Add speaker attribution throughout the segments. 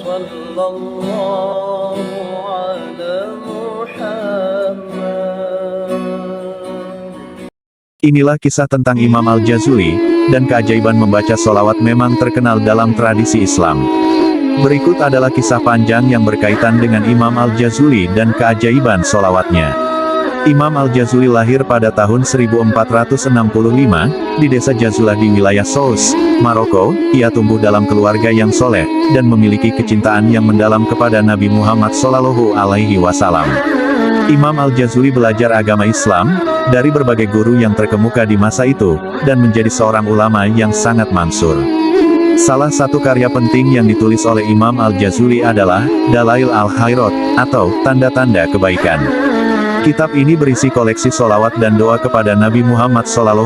Speaker 1: صلى الله على محمد.
Speaker 2: Inilah kisah tentang Imam Al-Jazuli, dan keajaiban membaca solawat memang terkenal dalam tradisi Islam. Berikut adalah kisah panjang yang berkaitan dengan Imam Al-Jazuli dan keajaiban solawatnya. Imam Al-Jazuli lahir pada tahun 1465, di desa Jazulah di wilayah Sousse, Maroko. Ia tumbuh dalam keluarga yang soleh, dan memiliki kecintaan yang mendalam kepada Nabi Muhammad SAW. Imam Al-Jazuli belajar agama Islam, dari berbagai guru yang terkemuka di masa itu, dan menjadi seorang ulama yang sangat mansur. Salah satu karya penting yang ditulis oleh Imam Al-Jazuli adalah Dalail Al-Khairat, atau Tanda-Tanda Kebaikan. Kitab ini berisi koleksi solawat dan doa kepada Nabi Muhammad SAW.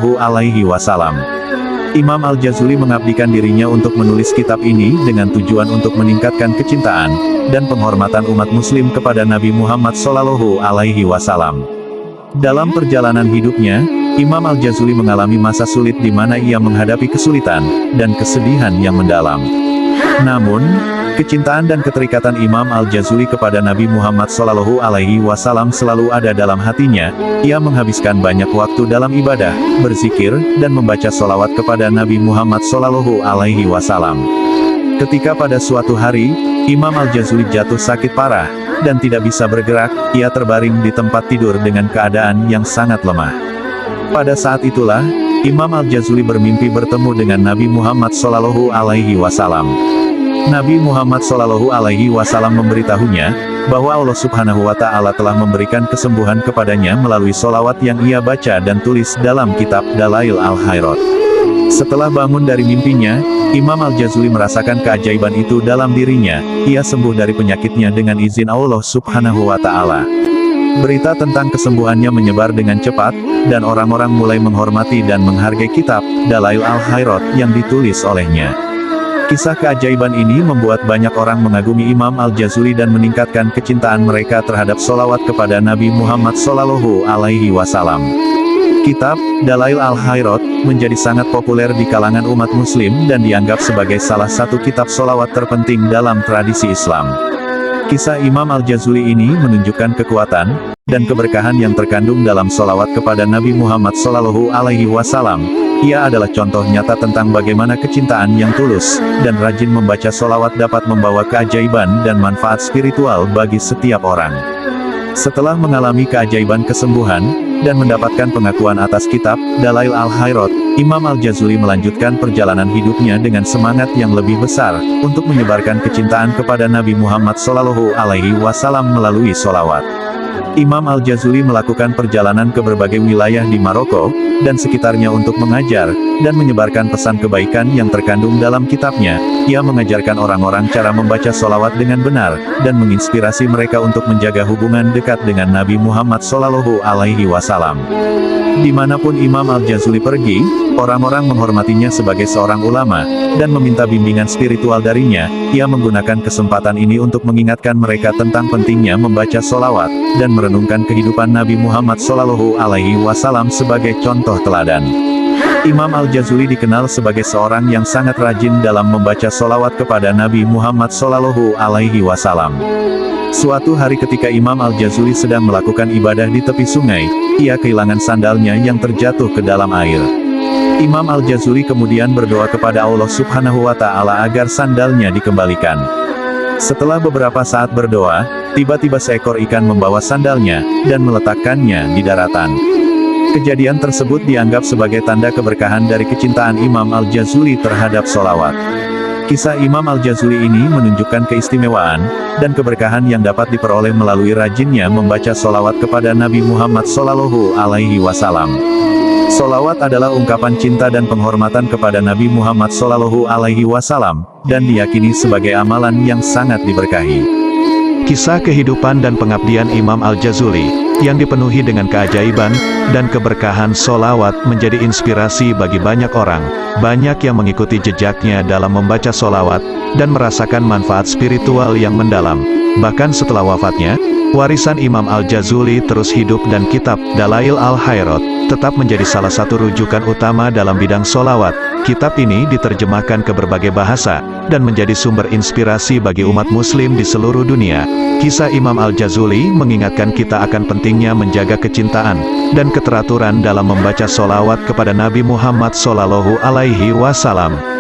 Speaker 2: Imam Al-Jazuli mengabdikan dirinya untuk menulis kitab ini dengan tujuan untuk meningkatkan kecintaan dan penghormatan umat muslim kepada Nabi Muhammad SAW. Dalam perjalanan hidupnya, Imam Al-Jazuli mengalami masa sulit di mana ia menghadapi kesulitan dan kesedihan yang mendalam. Namun, kecintaan dan keterikatan Imam Al-Jazuli kepada Nabi Muhammad SAW selalu ada dalam hatinya. Ia menghabiskan banyak waktu dalam ibadah, berzikir, dan membaca solawat kepada Nabi Muhammad SAW. Ketika pada suatu hari, Imam Al-Jazuli jatuh sakit parah, dan tidak bisa bergerak. Ia terbaring di tempat tidur dengan keadaan yang sangat lemah. Pada saat itulah, Imam Al-Jazuli bermimpi bertemu dengan Nabi Muhammad SAW. Nabi Muhammad SAW memberitahunya, bahwa Allah Subhanahu wa Ta'ala telah memberikan kesembuhan kepadanya melalui solawat yang ia baca dan tulis dalam kitab Dalail Al-Khairat. Setelah bangun dari mimpinya, Imam Al-Jazuli merasakan keajaiban itu dalam dirinya. Ia sembuh dari penyakitnya dengan izin Allah Subhanahu wa Ta'ala. Berita tentang kesembuhannya menyebar dengan cepat, dan orang-orang mulai menghormati dan menghargai kitab Dalail Al-Khairat yang ditulis olehnya. Kisah keajaiban ini membuat banyak orang mengagumi Imam Al-Jazuli dan meningkatkan kecintaan mereka terhadap solawat kepada Nabi Muhammad SAW. Kitab Dalail Al-Khairat menjadi sangat populer di kalangan umat muslim dan dianggap sebagai salah satu kitab solawat terpenting dalam tradisi Islam. Kisah Imam Al-Jazuli ini menunjukkan kekuatan dan keberkahan yang terkandung dalam solawat kepada Nabi Muhammad SAW. Ia adalah contoh nyata tentang bagaimana kecintaan yang tulus dan rajin membaca solawat dapat membawa keajaiban dan manfaat spiritual bagi setiap orang. Setelah mengalami keajaiban kesembuhan dan mendapatkan pengakuan atas kitab Dalail Al-Khairat, Imam Al-Jazuli melanjutkan perjalanan hidupnya dengan semangat yang lebih besar untuk menyebarkan kecintaan kepada Nabi Muhammad SAW melalui solawat. Imam Al-Jazuli melakukan perjalanan ke berbagai wilayah di Maroko dan sekitarnya untuk mengajar dan menyebarkan pesan kebaikan yang terkandung dalam kitabnya. Ia mengajarkan orang-orang cara membaca solawat dengan benar dan menginspirasi mereka untuk menjaga hubungan dekat dengan Nabi Muhammad SAW. Dimanapun Imam Al-Jazuli pergi, orang-orang menghormatinya sebagai seorang ulama dan meminta bimbingan spiritual darinya. Ia menggunakan kesempatan ini untuk mengingatkan mereka tentang pentingnya membaca solawat dan merenungkan kehidupan Nabi Muhammad SAW sebagai contoh teladan. Imam Al-Jazuli dikenal sebagai seorang yang sangat rajin dalam membaca solawat kepada Nabi Muhammad SAW. Suatu hari ketika Imam Al-Jazuli sedang melakukan ibadah di tepi sungai, ia kehilangan sandalnya yang terjatuh ke dalam air. Imam Al-Jazuli kemudian berdoa kepada Allah Subhanahu wa Ta'ala agar sandalnya dikembalikan. Setelah beberapa saat berdoa, tiba-tiba seekor ikan membawa sandalnya dan meletakkannya di daratan. Kejadian tersebut dianggap sebagai tanda keberkahan dari kecintaan Imam Al-Jazuli terhadap solawat. Kisah Imam Al-Jazuli ini menunjukkan keistimewaan dan keberkahan yang dapat diperoleh melalui rajinnya membaca solawat kepada Nabi Muhammad SAW. Solawat adalah ungkapan cinta dan penghormatan kepada Nabi Muhammad SAW, dan diyakini sebagai amalan yang sangat diberkahi. Kisah kehidupan dan pengabdian Imam Al-Jazuli, yang dipenuhi dengan keajaiban dan keberkahan solawat menjadi inspirasi bagi banyak orang. Banyak yang mengikuti jejaknya dalam membaca solawat, dan merasakan manfaat spiritual yang mendalam. Bahkan setelah wafatnya, warisan Imam Al-Jazuli terus hidup dan kitab Dalail Al-Khairat tetap menjadi salah satu rujukan utama dalam bidang solawat, Kitab ini diterjemahkan ke berbagai bahasa, dan menjadi sumber inspirasi bagi umat muslim di seluruh dunia. Kisah Imam Al-Jazuli mengingatkan kita akan pentingnya menjaga kecintaan dan keteraturan dalam membaca solawat kepada Nabi Muhammad SAW.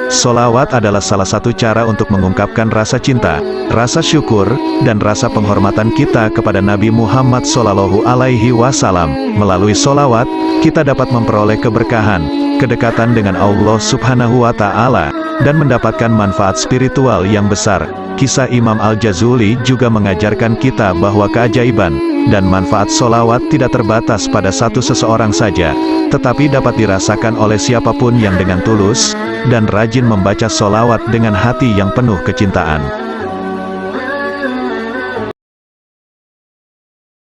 Speaker 2: Solawat adalah salah satu cara untuk mengungkapkan rasa cinta, rasa syukur, dan rasa penghormatan kita kepada Nabi Muhammad SAW. Melalui solawat, kita dapat memperoleh keberkahan, kedekatan dengan Allah Subhanahu wa Ta'ala, dan mendapatkan manfaat spiritual yang besar. Kisah Imam Al-Jazuli juga mengajarkan kita bahwa keajaiban dan manfaat solawat tidak terbatas pada satu seseorang saja, tetapi dapat dirasakan oleh siapapun yang dengan tulus dan rajin membaca solawat dengan hati yang penuh kecintaan.